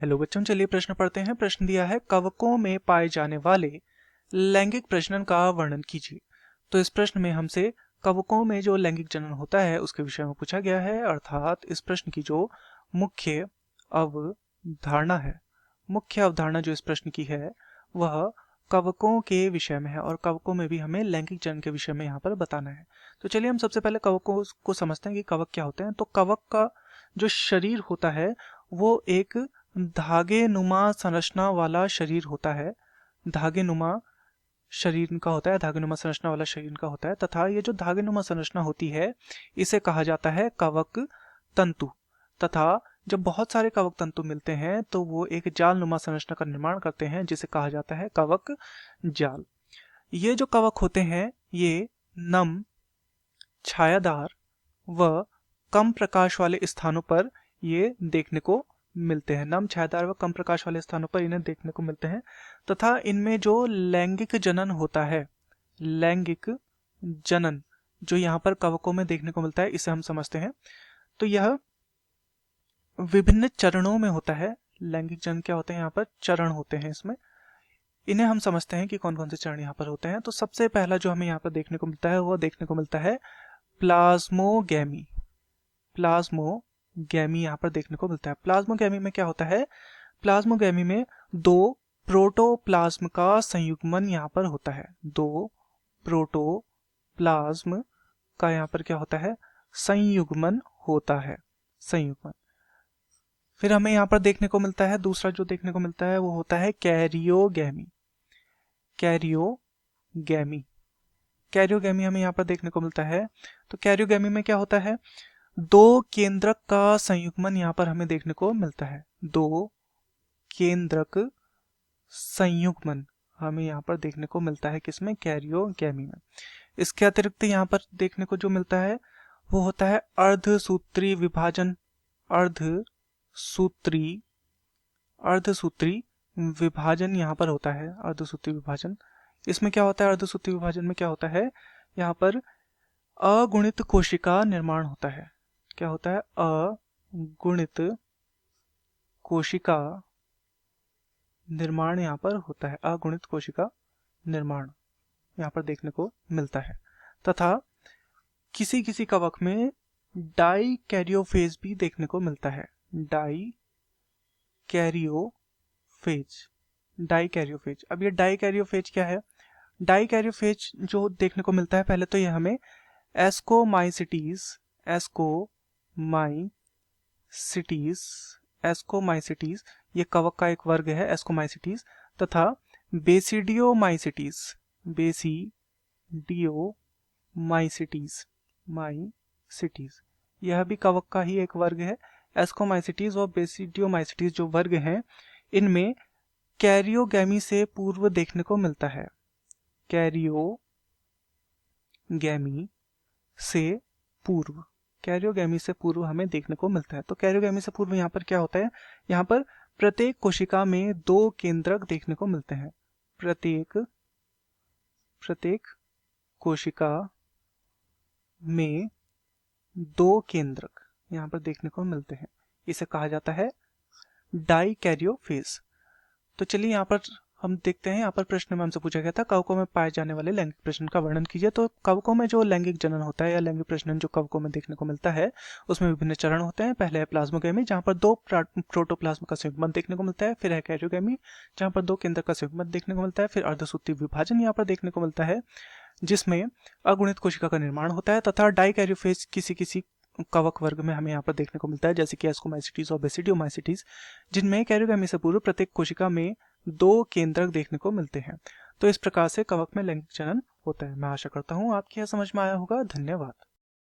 Hello बच्चों, चलिए प्रश्न पढ़ते हैं। प्रश्न दिया है कवकों में पाए जाने वाले लैंगिक प्रजनन का वर्णन कीजिए। तो इस प्रश्न में हमसे कवकों में जो लैंगिक जनन होता है उसके विषय में पूछा गया है, अर्थात इस प्रश्न की जो मुख्य अवधारणा है, मुख्य अवधारणा जो इस प्रश्न की है वह कवकों के विषय में है और कवकों में भी हमें लैंगिक जनन के विषय में यहाँ पर बताना है। तो चलिए हम सबसे पहले कवकों को समझते हैं कि कवक क्या होते हैं। तो कवक का जो शरीर होता है वो एक धागे नुमा संरचना वाला शरीर होता है। धागे नुमा शरीर का होता है, धागे नुमा संरचना वाला शरीर का होता है तथा ये जो धागे नुमा संरचना होती है इसे कहा जाता है कवक तंतु। तथा जब बहुत सारे कवक तंतु मिलते हैं तो वो एक जाल नुमा संरचना का निर्माण करते हैं जिसे कहा जाता है कवक जाल। ये जो कवक होते हैं ये नम, छायादार व कम प्रकाश वाले स्थानों पर ये देखने को मिलते हैं। नम, छायादार व कम प्रकाश वाले स्थानों पर इन्हें देखने को मिलते हैं तथा इनमें जो लैंगिक जनन होता है, लैंगिक जनन जो यहाँ पर कवकों में देखने को मिलता है इसे हम समझते हैं। तो यह विभिन्न चरणों में होता है। लैंगिक जनन क्या होते हैं, यहाँ पर चरण होते हैं इसमें। इन्हें हम समझते हैं कि कौन कौन से चरण यहाँ पर होते हैं। तो सबसे पहला जो हमें यहाँ पर देखने को मिलता है वह देखने को मिलता है प्लाज्मोगैमी। प्लाज्मोगैमी यहाँ पर देखने को मिलता है। प्लाज्मोगैमी में क्या होता है, प्लाज्मोगैमी में दो प्रोटोप्लाज्म का संयुग्मन यहाँ पर होता है। दो प्रोटोप्लाज्म का यहाँ पर क्या होता है, संयुग्मन होता है, संयुग्मन। फिर हमें यहाँ पर देखने को मिलता है, दूसरा जो देखने को मिलता है वो होता है कैरियोगैमी। कैरियोगैमी, कैरियोगैमी हमें यहाँ पर देखने को मिलता है। तो कैरियोगैमी में क्या होता है, दो केंद्रक का संयुग्मन यहाँ पर हमें देखने को मिलता है। दो केंद्रक संयुग्मन हमें यहाँ पर देखने को मिलता है किसमें, कैरियोगैमी में। इसके अतिरिक्त यहाँ पर देखने को जो मिलता है वो होता है अर्धसूत्री विभाजन। अर्धसूत्री विभाजन यहाँ पर होता है, अर्धसूत्री विभाजन। इसमें क्या होता है, अर्धसूत्री विभाजन में क्या होता है, यहाँ पर अगुणित कोशिका निर्माण होता है। क्या होता है, अगुणित कोशिका निर्माण यहाँ पर होता है, अगुणित कोशिका निर्माण यहाँ पर देखने को मिलता है। तथा किसी किसी कवक में डाई कैरियोफेज भी देखने को मिलता है। डाई कैरियोफेज। अब ये डाई कैरियोफेज क्या है, डाई कैरियोफेज जो देखने को मिलता है, पहले तो ये हमें एस्कोमाइसिटीज ये कवक का एक वर्ग है, एस्कोमाइसिटीज। तथा बेसिडियोमाइसिटीज यह भी कवक का ही एक वर्ग है। एस्कोमाइसिटीज और बेसिडियोमाइसिटीज जो वर्ग हैं इनमें कैरियोगैमी से पूर्व देखने को मिलता है। कैरियोगैमी से पूर्व हमें देखने को मिलता है। तो कैरियोगैमी से पूर्व यहाँ पर क्या होता है, यहाँ पर प्रत्येक कोशिका में दो केंद्रक देखने को मिलते हैं। प्रत्येक कोशिका में दो केंद्रक यहाँ पर देखने को मिलते हैं, इसे कहा जाता है डाई कैरियोफेज। तो चलिए यहाँ पर हम देखते हैं, यहाँ पर प्रश्न में हमसे पूछा गया था कवकों में पाए जाने वाले लैंगिक प्रजनन का वर्णन कीजिए। तो कवकों में जो लैंगिक जनन होता है या लैंगिक प्रजनन जो कवकों में देखने को मिलता है उसमें विभिन्न चरण होते हैं। पहले है प्लाज्मोगैमी जहाँ पर दो प्रोटोप्लाज्म का संयुग्मन देखने को मिलता है। फिर है कैरियोगैमी जहाँ पर दो केंद्रक का संयुग्मन देखने को मिलता है। फिर अर्धसूत्री विभाजन यहाँ पर देखने को मिलता है जिसमें अगुणित कोशिका का निर्माण होता है। तथा डाई कैरियोफेज किसी किसी कवक वर्ग में हमें यहाँ पर देखने को मिलता है, जैसे कि एस्कोमाइसिटीज और बेसिडियोमाइसिटीज, जिनमें कैरियोगैमी से पूर्व प्रत्येक कोशिका में दो केंद्रक देखने को मिलते हैं। तो इस प्रकार से कवक में लैंगिक जनन होता है। मैं आशा करता हूँ आपकी यह समझ में आया होगा। धन्यवाद।